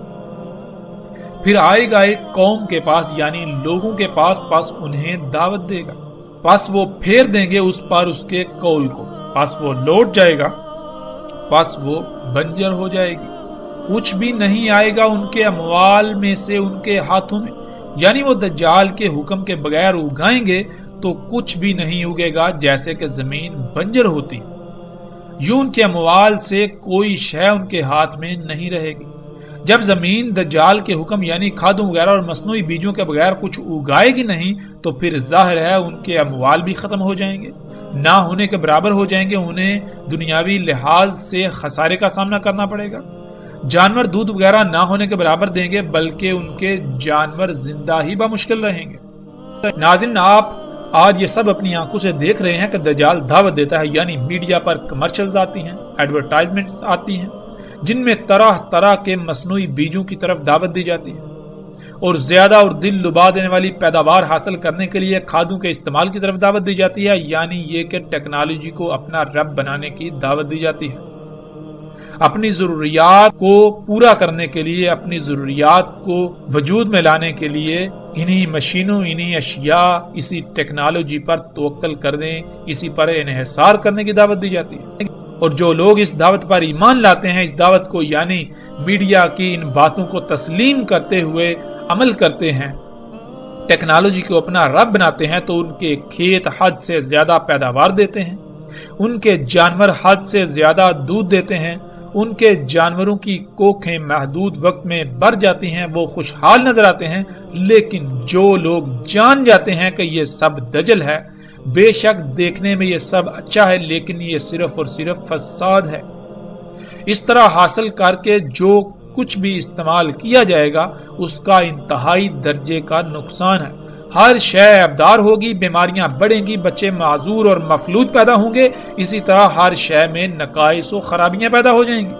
پھر آئے گا ایک قوم کے پاس، یعنی لوگوں کے پاس انہیں دعوت دے گا، پس وہ پھیر دیں گے اس پر اس کے قول کو، پس وہ لوٹ جائے گا، پس وہ بنجر ہو جائے گی، کچھ بھی نہیں آئے گا ان کے اموال میں سے ان کے ہاتھوں میں، یعنی وہ دجال کے حکم کے بغیر اگائیں گے تو کچھ بھی نہیں اگے گا، جیسے کہ زمین بنجر ہوتی، یوں ان کے اموال سے کوئی شے ان کے ہاتھ میں نہیں رہے گی۔ جب زمین دجال کے حکم یعنی کھادوں وغیرہ اور مصنوعی بیجوں کے بغیر کچھ اگائے گی نہیں تو پھر ظاہر ہے ان کے اموال بھی ختم ہو جائیں گے، نہ ہونے کے برابر ہو جائیں گے، انہیں دنیاوی لحاظ سے خسارے کا سامنا کرنا پڑے گا۔ جانور دودھ وغیرہ نہ ہونے کے برابر دیں گے، بلکہ ان کے جانور زندہ ہی بمشکل رہیں گے۔ ناظرین، آپ آج یہ سب اپنی آنکھوں سے دیکھ رہے ہیں کہ دجال دعوت دیتا ہے، یعنی میڈیا پر کمرشلز آتی ہیں، ایڈورٹائزمنٹس آتی ہیں، جن میں طرح طرح کے مصنوعی بیجوں کی طرف دعوت دی جاتی ہے، اور زیادہ اور دل لبا دینے والی پیداوار حاصل کرنے کے لیے کھادوں کے استعمال کی طرف دعوت دی جاتی ہے، یعنی یہ کہ ٹیکنالوجی کو اپنا رب بنانے کی دعوت دی جاتی ہے۔ اپنی ضروریات کو پورا کرنے کے لیے، اپنی ضروریات کو وجود میں لانے کے لیے انہی مشینوں، انہی اشیاء، اسی ٹیکنالوجی پر توکل کر دیں، اسی پر انحصار کرنے کی دعوت دی جاتی ہے۔ اور جو لوگ اس دعوت پر ایمان لاتے ہیں، اس دعوت کو یعنی میڈیا کی ان باتوں کو تسلیم کرتے ہوئے عمل کرتے ہیں، ٹیکنالوجی کو اپنا رب بناتے ہیں، تو ان کے کھیت حد سے زیادہ پیداوار دیتے ہیں، ان کے جانور حد سے زیادہ دودھ دیتے ہیں، ان کے جانوروں کی کوکھیں محدود وقت میں بڑھ جاتی ہیں، وہ خوشحال نظر آتے ہیں۔ لیکن جو لوگ جان جاتے ہیں کہ یہ سب دجل ہے، بے شک دیکھنے میں یہ سب اچھا ہے، لیکن یہ صرف اور صرف فساد ہے، اس طرح حاصل کر کے جو کچھ بھی استعمال کیا جائے گا اس کا انتہائی درجے کا نقصان ہے۔ ہر شے ابدار ہوگی، بیماریاں بڑھیں گی، بچے معذور اور مفلوج پیدا ہوں گے، اسی طرح ہر شے میں نقائص و خرابیاں پیدا ہو جائیں گی۔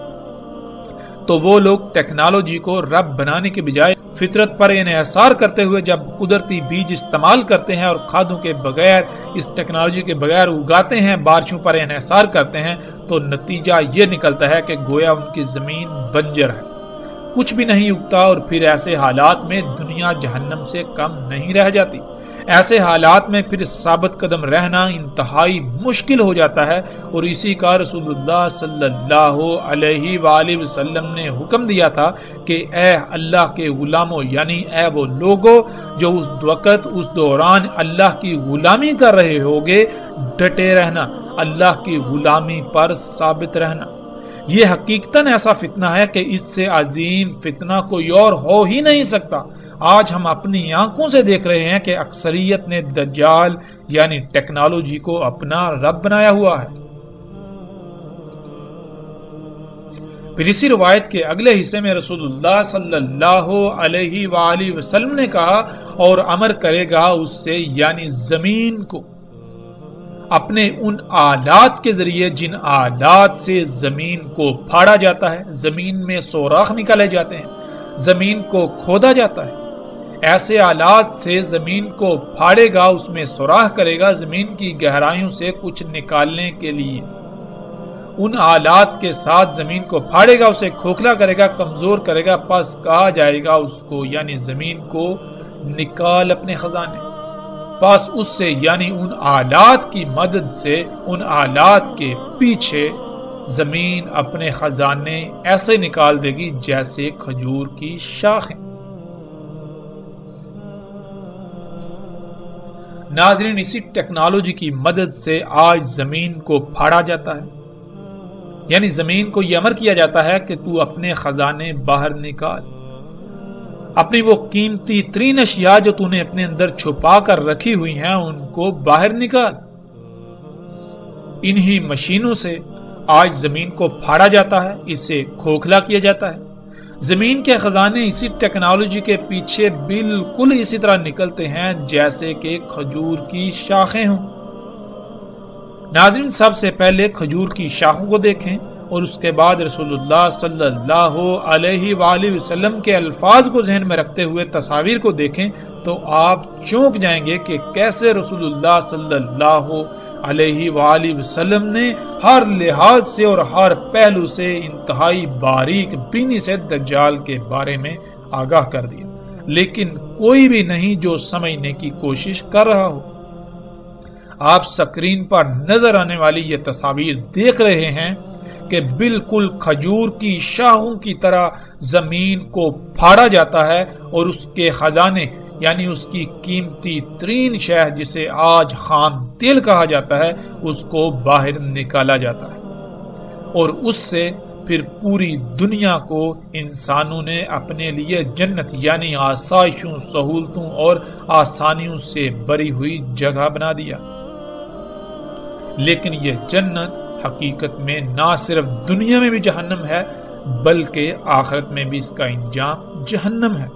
تو وہ لوگ ٹیکنالوجی کو رب بنانے کے بجائے فطرت پر انحصار کرتے ہوئے جب قدرتی بیج استعمال کرتے ہیں اور کھادوں کے بغیر، اس ٹیکنالوجی کے بغیر اگاتے ہیں، بارشوں پر انحصار کرتے ہیں، تو نتیجہ یہ نکلتا ہے کہ گویا ان کی زمین بنجر ہے، کچھ بھی نہیں اگتا، اور پھر ایسے حالات میں دنیا جہنم سے کم نہیں رہ جاتی۔ ایسے حالات میں پھر ثابت قدم رہنا انتہائی مشکل ہو جاتا ہے، اور اسی کا رسول اللہ صلی اللہ علیہ وآلہ وسلم نے حکم دیا تھا کہ اے اللہ کے غلاموں، یعنی اے وہ لوگوں جو اس وقت، اس دوران اللہ کی غلامی کر رہے ہوگے، ڈٹے رہنا، اللہ کی غلامی پر ثابت رہنا۔ یہ حقیقتاً ایسا فتنہ ہے کہ اس سے عظیم فتنہ کوئی اور ہو ہی نہیں سکتا۔ آج ہم اپنی آنکھوں سے دیکھ رہے ہیں کہ اکثریت نے دجال یعنی ٹیکنالوجی کو اپنا رب بنایا ہوا ہے۔ پھر اسی روایت کے اگلے حصے میں رسول اللہ صلی اللہ علیہ وآلہ وسلم نے کہا اور امر کرے گا اس سے یعنی زمین کو اپنے ان آلات کے ذریعے جن آلات سے زمین کو پھاڑا جاتا ہے، زمین میں سوراخ نکالے جاتے ہیں، زمین کو کھودا جاتا ہے، ایسے آلات سے زمین کو پھاڑے گا، اس میں سوراخ کرے گا زمین کی گہرائیوں سے کچھ نکالنے کے لیے، ان آلات کے ساتھ زمین کو پھاڑے گا، اسے کھوکھلا کرے گا، کمزور کرے گا، پس کہا جائے گا اس کو یعنی زمین کو نکال اپنے خزانے، پس اس سے یعنی ان آلات کی مدد سے ان آلات کے پیچھے زمین اپنے خزانے ایسے نکال دے گی جیسے کھجور کی شاخیں۔ ناظرین، اسی ٹیکنالوجی کی مدد سے آج زمین کو پھاڑا جاتا ہے، یعنی زمین کو یہ امر کیا جاتا ہے کہ تو اپنے خزانے باہر نکال، اپنی وہ قیمتی ترین اشیاء جو تو نے اپنے اندر چھپا کر رکھی ہوئی ہیں ان کو باہر نکال۔ انہی مشینوں سے آج زمین کو پھاڑا جاتا ہے، اسے کھوکھلا کیا جاتا ہے۔ زمین کے خزانے اسی ٹیکنالوجی کے پیچھے بالکل اسی طرح نکلتے ہیں جیسے کہ کھجور کی شاخیں ہوں۔ ناظرین، سب سے پہلے کھجور کی شاخوں کو دیکھیں اور اس کے بعد رسول اللہ صلی اللہ علیہ وآلہ وسلم کے الفاظ کو ذہن میں رکھتے ہوئے تصاویر کو دیکھیں تو آپ چونک جائیں گے کہ کیسے رسول اللہ صلی اللہ علیہ وآلہ وسلم نے ہر لحاظ سے اور ہر پہلو سے انتہائی باریک بینی سے دجال کے بارے میں آگاہ کر دیا، لیکن کوئی بھی نہیں جو سمجھنے کی کوشش کر رہا ہو۔ آپ سکرین پر نظر آنے والی یہ تصاویر دیکھ رہے ہیں کہ بالکل کھجور کی شاخوں کی طرح زمین کو پھاڑا جاتا ہے اور اس کے خزانے یعنی اس کی قیمتی ترین شے جسے آج خام تیل کہا جاتا ہے اس کو باہر نکالا جاتا ہے، اور اس سے پھر پوری دنیا کو انسانوں نے اپنے لیے جنت یعنی آسائشوں، سہولتوں اور آسانیوں سے بری ہوئی جگہ بنا دیا۔ لیکن یہ جنت حقیقت میں نہ صرف دنیا میں بھی جہنم ہے بلکہ آخرت میں بھی اس کا انجام جہنم ہے۔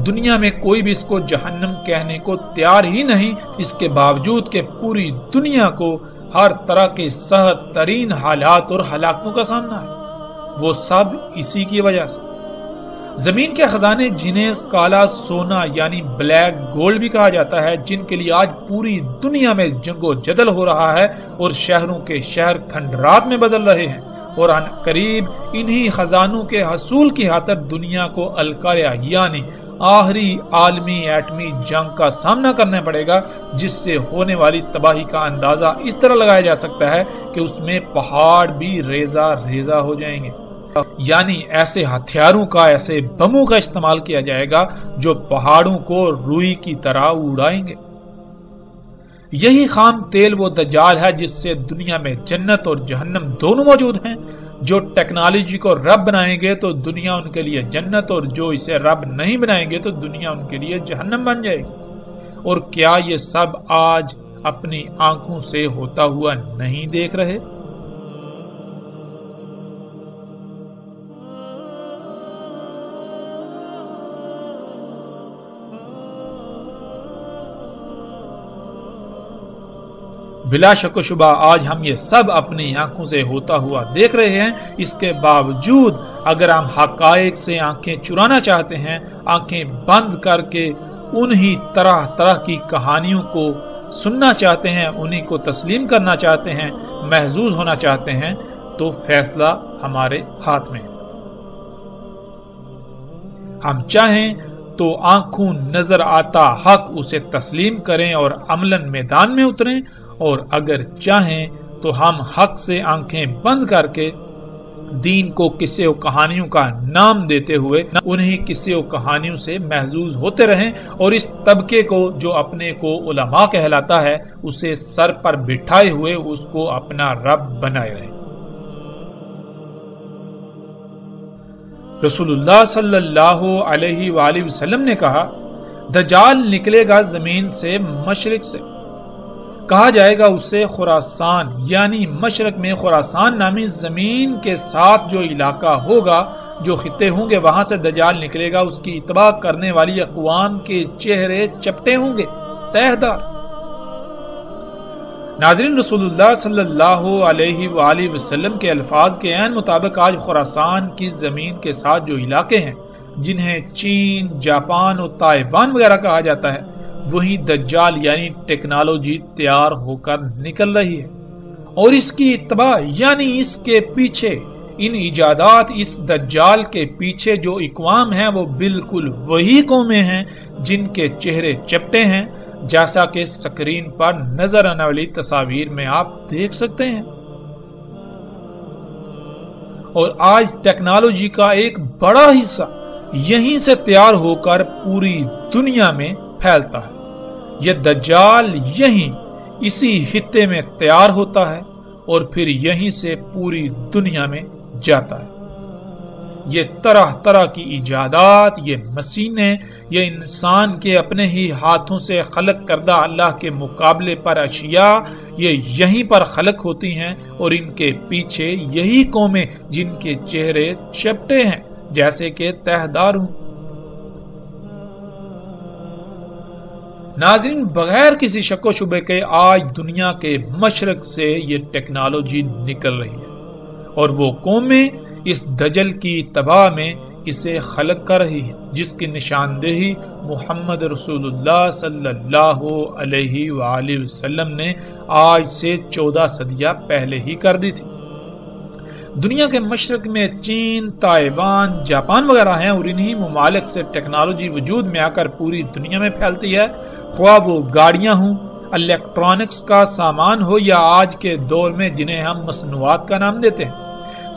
دنیا میں کوئی بھی اس کو جہنم کہنے کو تیار ہی نہیں، اس کے باوجود کہ پوری دنیا کو ہر طرح کے سخت ترین حالات اور ہلاکتوں کا سامنا ہے، وہ سب اسی کی وجہ سے۔ زمین کے خزانے جنہیں کالا سونا یعنی بلیک گولڈ بھی کہا جاتا ہے، جن کے لیے آج پوری دنیا میں جنگ و جدل ہو رہا ہے اور شہروں کے شہر کھنڈرات میں بدل رہے ہیں، اور ان قریب انہی خزانوں کے حصول کی خاطر دنیا کو القاریہ یعنی آخری عالمی ایٹمی جنگ کا سامنا کرنا پڑے گا، جس سے ہونے والی تباہی کا اندازہ اس طرح لگایا جا سکتا ہے کہ اس میں پہاڑ بھی ریزہ ریزہ ہو جائیں گے، یعنی ایسے ہتھیاروں کا، ایسے بموں کا استعمال کیا جائے گا جو پہاڑوں کو روئی کی طرح اڑائیں گے۔ یہی خام تیل وہ دجال ہے جس سے دنیا میں جنت اور جہنم دونوں موجود ہیں۔ جو ٹیکنالوجی کو رب بنائیں گے تو دنیا ان کے لیے جنت، اور جو اسے رب نہیں بنائیں گے تو دنیا ان کے لیے جہنم بن جائے گی۔ اور کیا یہ سب آج اپنی آنکھوں سے ہوتا ہوا نہیں دیکھ رہے؟ بلا شک و شبہ آج ہم یہ سب اپنی آنکھوں سے ہوتا ہوا دیکھ رہے ہیں۔ اس کے باوجود اگر ہم حقائق سے آنکھیں چرانا چاہتے ہیں، آنکھیں بند کر کے انہی طرح طرح کی کہانیوں کو سننا چاہتے ہیں، انہی کو تسلیم کرنا چاہتے ہیں، محظوظ ہونا چاہتے ہیں، تو فیصلہ ہمارے ہاتھ میں۔ ہم چاہیں تو آنکھوں نظر آتا حق اسے تسلیم کریں اور عملاً میدان میں اتریں، اور اگر چاہیں تو ہم حق سے آنکھیں بند کر کے دین کو قصے و کہانیوں کا نام دیتے ہوئے انہی قصے و کہانیوں سے محظوظ ہوتے رہیں اور اس طبقے کو جو اپنے کو علماء کہلاتا ہے اسے سر پر بٹھائے ہوئے اس کو اپنا رب بنائے رہیں۔ رسول اللہ صلی اللہ علیہ وآلہ وسلم نے کہا، دجال نکلے گا زمین سے مشرق سے، کہا جائے گا اسے خراسان، یعنی مشرق میں خراسان نامی زمین کے ساتھ جو علاقہ ہوگا، جو خطے ہوں گے، وہاں سے دجال نکلے گا۔ اس کی اتباع کرنے والی اقوام کے چہرے چپٹے ہوں گے، تہ دار۔ ناظرین، رسول اللہ صلی اللہ علیہ وآلہ وسلم کے الفاظ کے عین مطابق آج خراسان کی زمین کے ساتھ جو علاقے ہیں جنہیں چین، جاپان اور تائیوان وغیرہ کہا جاتا ہے، وہی دجال یعنی ٹیکنالوجی تیار ہو کر نکل رہی ہے، اور اس کی اتباع یعنی اس کے پیچھے، ان ایجادات، اس دجال کے پیچھے جو اقوام ہیں وہ بالکل وہی قومیں ہیں جن کے چہرے چپٹے ہیں، جیسا کہ سکرین پر نظر آنے والی تصاویر میں آپ دیکھ سکتے ہیں۔ اور آج ٹیکنالوجی کا ایک بڑا حصہ یہیں سے تیار ہو کر پوری دنیا میں پھیلتا ہے۔ یہ دجال یہیں اسی خطے میں تیار ہوتا ہے اور پھر یہیں سے پوری دنیا میں جاتا ہے۔ یہ طرح طرح کی ایجادات، یہ مشینیں، یہ انسان کے اپنے ہی ہاتھوں سے خلق کردہ اللہ کے مقابلے پر اشیاء، یہ یہیں پر خلق ہوتی ہیں، اور ان کے پیچھے یہی قومیں جن کے چہرے چپٹے ہیں جیسے کہ تہ دار ہوں۔ ناظرین، بغیر کسی شک و شبے کے آج دنیا کے مشرق سے یہ ٹیکنالوجی نکل رہی ہے، اور وہ قومیں اس دجل کی اتباع میں اسے خلق کر رہی ہیں، جس کی نشاندہی محمد رسول اللہ صلی اللہ علیہ وآلہ وسلم نے آج سے 14 صدیاں پہلے ہی کر دی تھی۔ دنیا کے مشرق میں چین، تائیوان، جاپان وغیرہ ہیں، اور انہی ممالک سے ٹیکنالوجی وجود میں آ کر پوری دنیا میں پھیلتی ہے، خواہ وہ گاڑیاں ہوں، الیکٹرانکس کا سامان ہو، یا آج کے دور میں جنہیں ہم مصنوعات کا نام دیتے ہیں،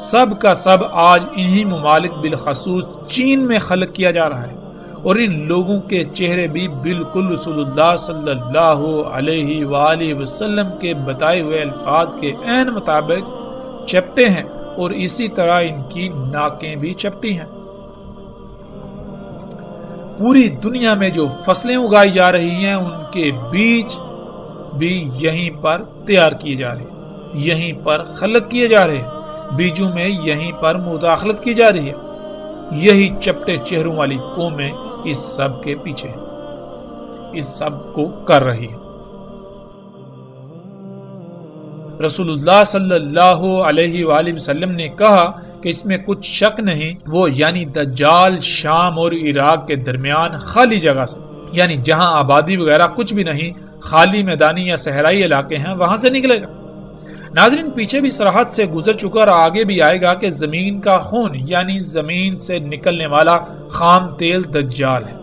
سب کا سب آج انہی ممالک بالخصوص چین میں خلق کیا جا رہا ہے، اور ان لوگوں کے چہرے بھی بالکل رسول اللہ صلی اللہ علیہ وآلہ وسلم کے بتائے ہوئے الفاظ کے عین مطابق چپٹے ہیں، اور اسی طرح ان کی ناکیں بھی چپٹی ہیں۔ پوری دنیا میں جو فصلیں اگائی جا رہی ہیں ان کے بیج بھی یہیں پر تیار کیے جا رہے ہیں، یہیں پر خلق کیے جا رہے ہیں، بیجوں میں یہیں پر مداخلت کی جا رہی ہے۔ یہی چپٹے چہروں والی قومیں اس سب کے پیچھے، اس سب کو کر رہی ہے۔ رسول اللہ صلی اللہ علیہ وآلہ وسلم نے کہا کہ اس میں کچھ شک نہیں، وہ یعنی دجال شام اور عراق کے درمیان خالی جگہ سے، یعنی جہاں آبادی وغیرہ کچھ بھی نہیں، خالی میدانی یا صحرائی علاقے ہیں، وہاں سے نکلے گا۔ ناظرین، پیچھے بھی سرحد سے گزر چکا اور آگے بھی آئے گا کہ زمین کا خون یعنی زمین سے نکلنے والا خام تیل دجال ہے۔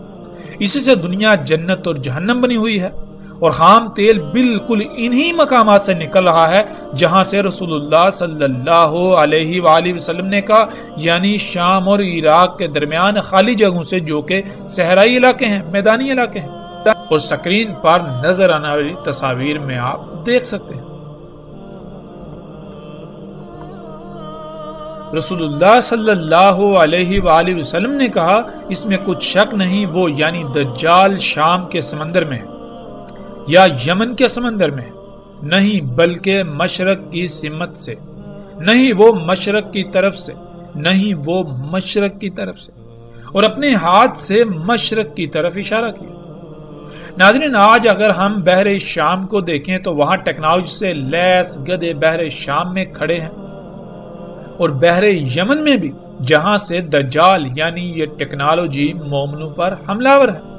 اسی سے دنیا جنت اور جہنم بنی ہوئی ہے، اور خام تیل بالکل انہی مقامات سے نکل رہا ہے جہاں سے رسول اللہ صلی اللہ علیہ وآلہ وسلم نے کہا، یعنی شام اور عراق کے درمیان خالی جگہوں سے، جو کہ صحرائی علاقے ہیں، میدانی علاقے ہیں، اور سکرین پر نظر آنے والی تصاویر میں آپ دیکھ سکتے ہیں۔ رسول اللہ صلی اللہ علیہ وآلہ وسلم نے کہا، اس میں کچھ شک نہیں، وہ یعنی دجال شام کے سمندر میں ہے یا یمن کے سمندر میں، نہیں بلکہ مشرق کی سمت سے، نہیں وہ مشرق کی طرف سے، نہیں وہ مشرق کی طرف سے، اور اپنے ہاتھ سے مشرق کی طرف اشارہ کیا۔ ناظرین، آج اگر ہم بحر شام کو دیکھیں تو وہاں ٹیکنالوجی سے لیس گدھے بحر شام میں کھڑے ہیں، اور بحر یمن میں بھی، جہاں سے دجال یعنی یہ ٹیکنالوجی مومنوں پر حملہ آور ہے۔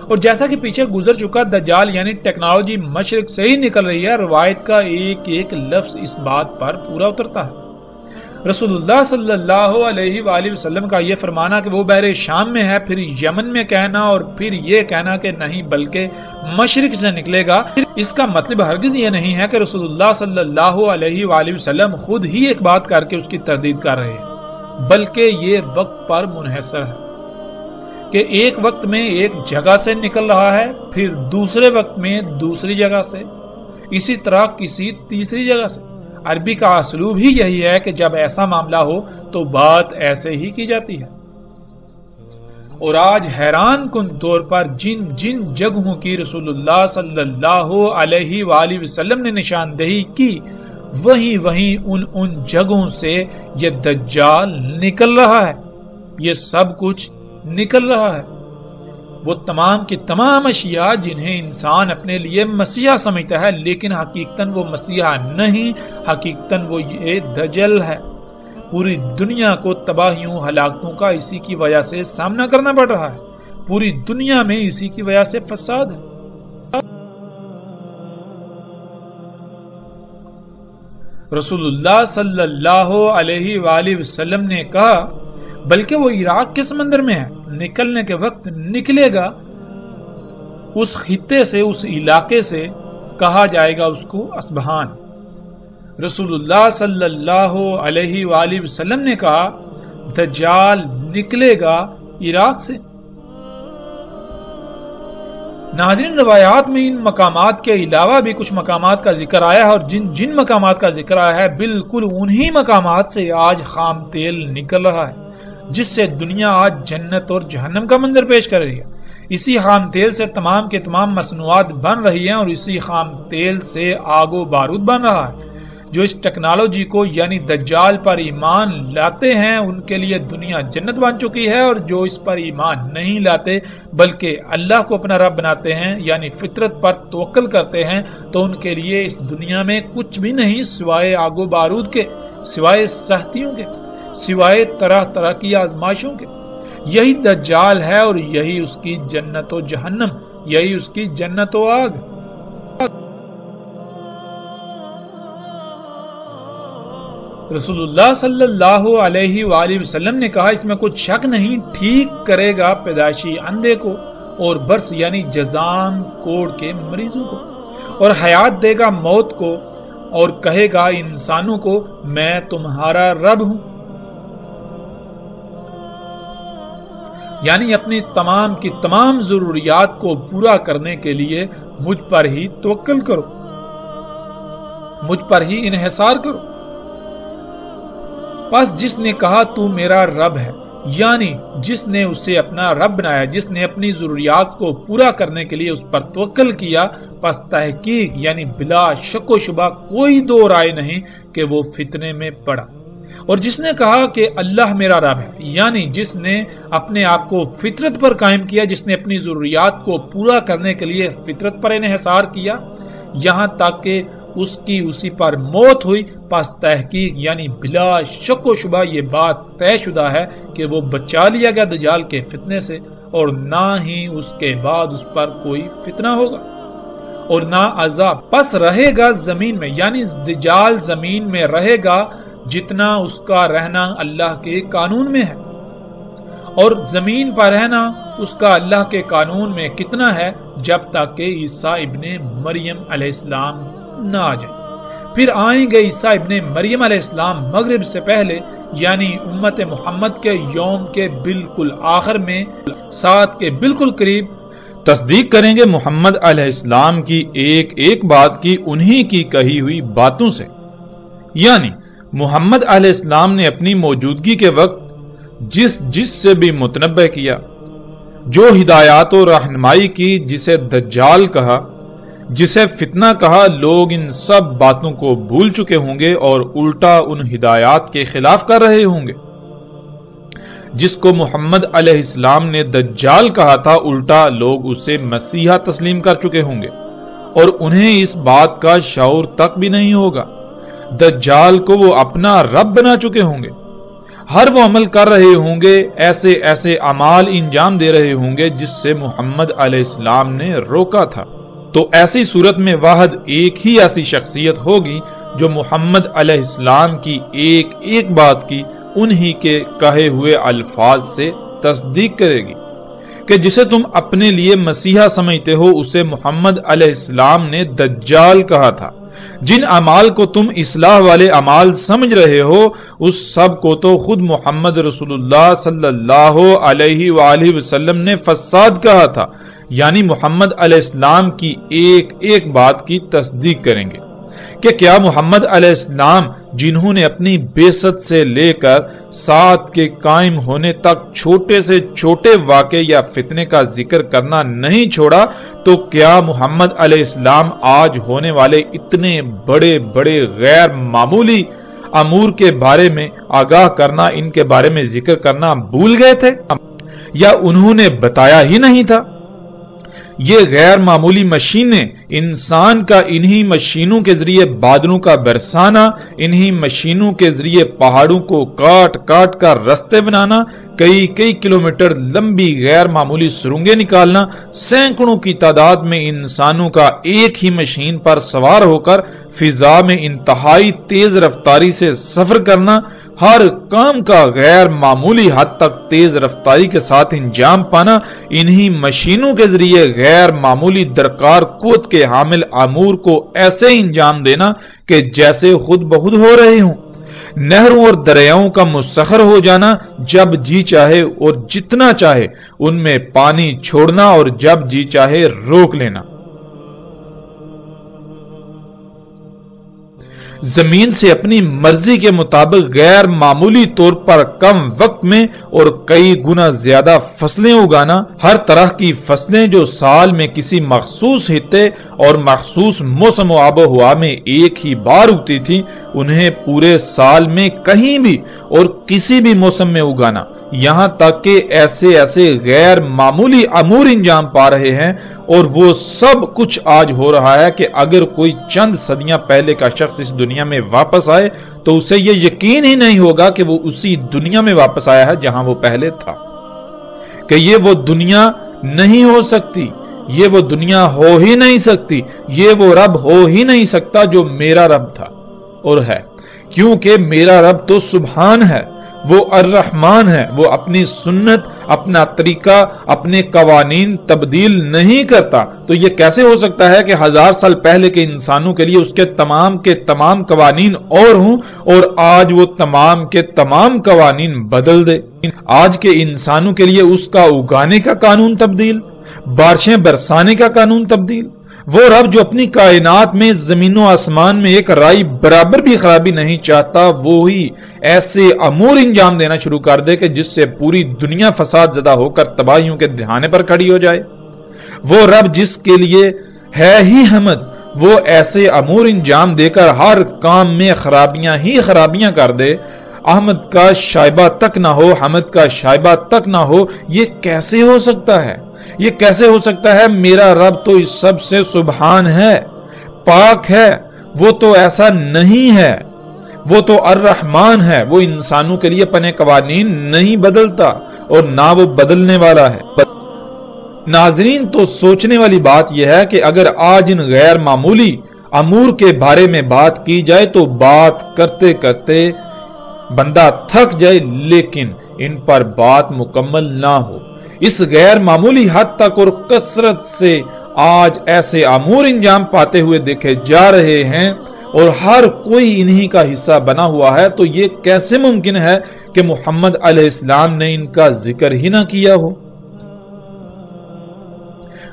اور جیسا کہ پیچھے گزر چکا، دجال یعنی ٹیکنالوجی مشرق سے ہی نکل رہی ہے، روایت کا ایک ایک لفظ اس بات پر پورا اترتا ہے۔ رسول اللہ صلی اللہ علیہ وآلہ وسلم کا یہ فرمانا کہ وہ بحر شام میں ہے، پھر یمن میں کہنا اور پھر یہ کہنا کہ نہیں بلکہ مشرق سے نکلے گا، اس کا مطلب ہرگز یہ نہیں ہے کہ رسول اللہ صلی اللہ علیہ وآلہ وسلم خود ہی ایک بات کر کے اس کی تردید کر رہے ہیں، بلکہ یہ وقت پر منحصر ہے کہ ایک وقت میں ایک جگہ سے نکل رہا ہے، پھر دوسرے وقت میں دوسری جگہ سے، اسی طرح کسی تیسری جگہ سے۔ عربی کا اسلوب ہی یہی ہے کہ جب ایسا معاملہ ہو تو بات ایسے ہی کی جاتی ہے۔ اور آج حیران کن طور پر جن جن جگہوں کی رسول اللہ صلی اللہ علیہ وآلہ وسلم نے نشاندہی کی، وہیں ان جگہوں سے یہ دجال نکل رہا ہے، یہ سب کچھ نکل رہا ہے۔ وہ تمام کی تمام اشیاء جنہیں انسان اپنے لیے مسیحا سمجھتا ہے، لیکن حقیقتاً وہ مسیحا نہیں، حقیقتاً وہ یہ دجل ہے۔ پوری دنیا کو تباہیوں ہلاکتوں کا اسی کی وجہ سے سامنا کرنا پڑ رہا ہے، پوری دنیا میں اسی کی وجہ سے فساد ہے۔ رسول اللہ صلی اللہ علیہ وآلہ وسلم نے کہا بلکہ وہ عراق کے سمندر میں ہے، نکلنے کے وقت نکلے گا، اس خطے سے، اس علاقے سے کہا جائے گا اس کو اصبہان۔ رسول اللہ صلی اللہ علیہ وآلہ وسلم نے کہا دجال نکلے گا عراق سے۔ ناظرین، روایات میں ان مقامات کے علاوہ بھی کچھ مقامات کا ذکر آیا ہے، اور جن مقامات کا ذکر آیا ہے بالکل انہی مقامات سے آج خام تیل نکل رہا ہے، جس سے دنیا آج جنت اور جہنم کا منظر پیش کر رہی ہے۔ اسی خام تیل سے تمام کے تمام مصنوعات بن رہی ہیں، اور اسی خام تیل سے آگ و بارود بن رہا ہے۔ جو اس ٹیکنالوجی کو یعنی دجال پر ایمان لاتے ہیں ان کے لیے دنیا جنت بن چکی ہے، اور جو اس پر ایمان نہیں لاتے بلکہ اللہ کو اپنا رب بناتے ہیں یعنی فطرت پر توکل کرتے ہیں، تو ان کے لیے اس دنیا میں کچھ بھی نہیں سوائے آگ و بارود کے، سوائے سختیوں کے، سوائے طرح طرح کی آزمائشوں کے۔ یہی دجال ہے اور یہی اس کی جنت و جہنم، یہی اس کی جنت و آگ۔ رسول اللہ صلی اللہ علیہ وآلہ وسلم نے کہا اس میں کچھ شک نہیں، ٹھیک کرے گا پیدائشی اندھے کو اور برس یعنی جزام کوڑ کے مریضوں کو، اور حیات دے گا موت کو، اور کہے گا انسانوں کو میں تمہارا رب ہوں، یعنی اپنی تمام کی تمام ضروریات کو پورا کرنے کے لیے مجھ پر ہی توکل کرو، مجھ پر ہی انحصار کرو۔ پس جس نے کہا تو میرا رب ہے، یعنی جس نے اسے اپنا رب بنایا، جس نے اپنی ضروریات کو پورا کرنے کے لیے اس پر توکل کیا، پس تحقیق یعنی بلا شک و شبہ کوئی دو رائے نہیں کہ وہ فتنے میں پڑا۔ اور جس نے کہا کہ اللہ میرا رب ہے، یعنی جس نے اپنے آپ کو فطرت پر قائم کیا، جس نے اپنی ضروریات کو پورا کرنے کے لیے فطرت پر انحصار کیا یہاں تک کہ اس کی اسی پر موت ہوئی، پس تحقیق یعنی بلا شک و شبہ یہ بات طے شدہ ہے کہ وہ بچا لیا گیا دجال کے فتنے سے، اور نہ ہی اس کے بعد اس پر کوئی فتنہ ہوگا اور نہ عذاب۔ پس رہے گا زمین میں، یعنی دجال زمین میں رہے گا جتنا اس کا رہنا اللہ کے قانون میں ہے، اور زمین پر رہنا اس کا اللہ کے قانون میں کتنا ہے، جب تک کہ عیسیٰ ابن مریم علیہ السلام نہ آ جائیں۔ پھر آئیں گے عیسیٰ ابن مریم علیہ السلام مغرب سے پہلے، یعنی امت محمد کے یوم کے بالکل آخر میں، سات کے بالکل قریب، تصدیق کریں گے محمد علیہ السلام کی ایک ایک بات کی انہی کی کہی ہوئی باتوں سے، یعنی محمد علیہ السلام نے اپنی موجودگی کے وقت جس سے بھی متنبہ کیا، جو ہدایات و رہنمائی کی، جسے دجال کہا، جسے فتنہ کہا، لوگ ان سب باتوں کو بھول چکے ہوں گے اور الٹا ان ہدایات کے خلاف کر رہے ہوں گے۔ جس کو محمد علیہ السلام نے دجال کہا تھا، الٹا لوگ اسے مسیحا تسلیم کر چکے ہوں گے، اور انہیں اس بات کا شعور تک بھی نہیں ہوگا۔ دجال کو وہ اپنا رب بنا چکے ہوں گے، ہر وہ عمل کر رہے ہوں گے، ایسے ایسے اعمال انجام دے رہے ہوں گے جس سے محمد علیہ السلام نے روکا تھا۔ تو ایسی صورت میں واحد ایک ہی ایسی شخصیت ہوگی جو محمد علیہ السلام کی ایک ایک بات کی انہی کے کہے ہوئے الفاظ سے تصدیق کرے گی کہ جسے تم اپنے لیے مسیحا سمجھتے ہو اسے محمد علیہ السلام نے دجال کہا تھا۔ جن اعمال کو تم اصلاح والے اعمال سمجھ رہے ہو اس سب کو تو خود محمد رسول اللہ صلی اللہ علیہ وآلہ وسلم نے فساد کہا تھا، یعنی محمد علیہ السلام کی ایک ایک بات کی تصدیق کریں گے کہ کیا محمد علیہ السلام جنہوں نے اپنی بعثت سے لے کر ساتھ کے قائم ہونے تک چھوٹے سے چھوٹے واقعے یا فتنے کا ذکر کرنا نہیں چھوڑا، تو کیا محمد علیہ السلام آج ہونے والے اتنے بڑے بڑے غیر معمولی امور کے بارے میں آگاہ کرنا، ان کے بارے میں ذکر کرنا بھول گئے تھے یا انہوں نے بتایا ہی نہیں تھا؟ یہ غیر معمولی مشینیں، انسان کا انہی مشینوں کے ذریعے بادلوں کا برسانا، انہی مشینوں کے ذریعے پہاڑوں کو کاٹ کاٹ کر رستے بنانا، کئی کئی کلومیٹر لمبی غیر معمولی سرنگیں نکالنا، سینکڑوں کی تعداد میں انسانوں کا ایک ہی مشین پر سوار ہو کر فضا میں انتہائی تیز رفتاری سے سفر کرنا، ہر کام کا غیر معمولی حد تک تیز رفتاری کے ساتھ انجام پانا، انہی مشینوں کے ذریعے غیر معمولی درکار قوت کے حامل امور کو ایسے انجام دینا کہ جیسے خود بخود ہو رہے ہوں، نہروں اور دریاؤں کا مسخر ہو جانا، جب جی چاہے اور جتنا چاہے ان میں پانی چھوڑنا اور جب جی چاہے روک لینا، زمین سے اپنی مرضی کے مطابق غیر معمولی طور پر کم وقت میں اور کئی گنا زیادہ فصلیں اگانا، ہر طرح کی فصلیں جو سال میں کسی مخصوص خطے اور مخصوص موسم و آب و ہوا میں ایک ہی بار اگتی تھی انہیں پورے سال میں کہیں بھی اور کسی بھی موسم میں اگانا، یہاں تک کہ ایسے ایسے غیر معمولی امور انجام پا رہے ہیں، اور وہ سب کچھ آج ہو رہا ہے کہ اگر کوئی چند صدیاں پہلے کا شخص اس دنیا میں واپس آئے تو اسے یہ یقین ہی نہیں ہوگا کہ وہ اسی دنیا میں واپس آیا ہے جہاں وہ پہلے تھا، کہ یہ وہ دنیا نہیں ہو سکتی، یہ وہ دنیا ہو ہی نہیں سکتی، یہ وہ رب ہو ہی نہیں سکتا جو میرا رب تھا اور ہے، کیونکہ میرا رب تو سبحان ہے، وہ الرحمن ہے، وہ اپنی سنت، اپنا طریقہ، اپنے قوانین تبدیل نہیں کرتا۔ تو یہ کیسے ہو سکتا ہے کہ 1000 سال پہلے کے انسانوں کے لیے اس کے تمام قوانین اور ہوں اور آج وہ تمام کے تمام قوانین بدل دے؟ آج کے انسانوں کے لیے اس کا اگانے کا قانون تبدیل، بارشیں برسانے کا قانون تبدیل، وہ رب جو اپنی کائنات میں زمین و آسمان میں ایک رائی برابر بھی خرابی نہیں چاہتا، وہی ایسے امور انجام دینا شروع کر دے کہ جس سے پوری دنیا فساد زدہ ہو کر تباہیوں کے دہانے پر کھڑی ہو جائے۔ وہ رب جس کے لیے ہے ہی حمد، وہ ایسے امور انجام دے کر ہر کام میں خرابیاں ہی خرابیاں کر دے، احمد کا شائبہ تک نہ ہو، حمد کا شائبہ تک نہ ہو، یہ کیسے ہو سکتا ہے؟ یہ کیسے ہو سکتا ہے؟ میرا رب تو اس سب سے سبحان ہے، پاک ہے، وہ تو ایسا نہیں ہے، وہ تو الرحمن ہے، وہ انسانوں کے لیے اپنے قوانین نہیں بدلتا اور نہ وہ بدلنے والا ہے۔ ناظرین، تو سوچنے والی بات یہ ہے کہ اگر آج ان غیر معمولی امور کے بارے میں بات کی جائے تو بات کرتے کرتے بندہ تھک جائے، لیکن ان پر بات مکمل نہ ہو۔ اس غیر معمولی حد تک اور کثرت سے آج ایسے امور انجام پاتے ہوئے دیکھے جا رہے ہیں اور ہر کوئی انہی کا حصہ بنا ہوا ہے، تو یہ کیسے ممکن ہے کہ محمد علیہ السلام نے ان کا ذکر ہی نہ کیا ہو؟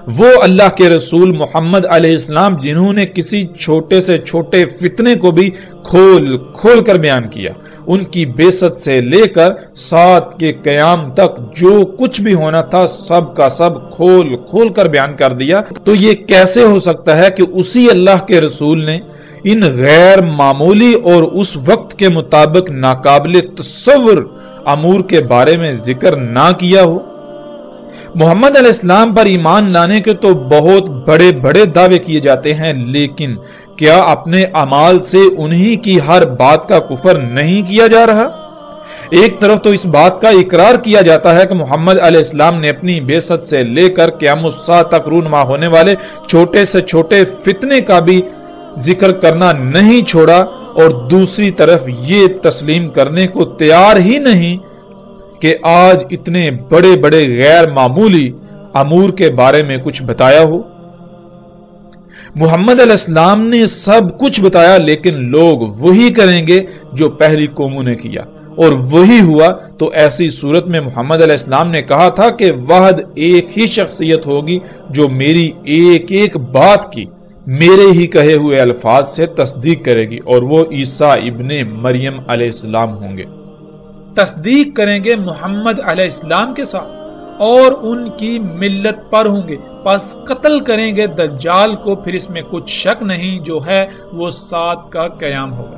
وہ اللہ کے رسول محمد علیہ السلام جنہوں نے کسی چھوٹے سے چھوٹے فتنے کو بھی کھول کھول کر بیان کیا، ان کی بعثت سے لے کر ساتھ کے قیام تک جو کچھ بھی ہونا تھا سب کا سب کھول کھول کر بیان کر دیا، تو یہ کیسے ہو سکتا ہے کہ اسی اللہ کے رسول نے ان غیر معمولی اور اس وقت کے مطابق ناقابل تصور امور کے بارے میں ذکر نہ کیا ہو؟ محمد علیہ السلام پر ایمان لانے کے تو بہت بڑے بڑے دعوے کیے جاتے ہیں، لیکن کیا اپنے اعمال سے انہی کی ہر بات کا کفر نہیں کیا جا رہا؟ ایک طرف تو اس بات کا اقرار کیا جاتا ہے کہ محمد علیہ السلام نے اپنی بعثت سے لے کر قیامت الساعہ تک رونما ہونے والے چھوٹے سے چھوٹے فتنے کا بھی ذکر کرنا نہیں چھوڑا، اور دوسری طرف یہ تسلیم کرنے کو تیار ہی نہیں کہ آج اتنے بڑے بڑے غیر معمولی امور کے بارے میں کچھ بتایا ہو۔ محمد علیہ السلام نے سب کچھ بتایا، لیکن لوگ وہی کریں گے جو پہلی قوموں نے کیا، اور وہی ہوا۔ تو ایسی صورت میں محمد علیہ السلام نے کہا تھا کہ واحد ایک ہی شخصیت ہوگی جو میری ایک ایک بات کی میرے ہی کہے ہوئے الفاظ سے تصدیق کرے گی، اور وہ عیسیٰ ابن مریم علیہ السلام ہوں گے۔ تصدیق کریں گے محمد علیہ السلام کے ساتھ اور ان کی ملت پر ہوں گے، پس قتل کریں گے دجال کو، پھر اس میں کچھ شک نہیں، جو ہے وہ 7 کا قیام ہوگا۔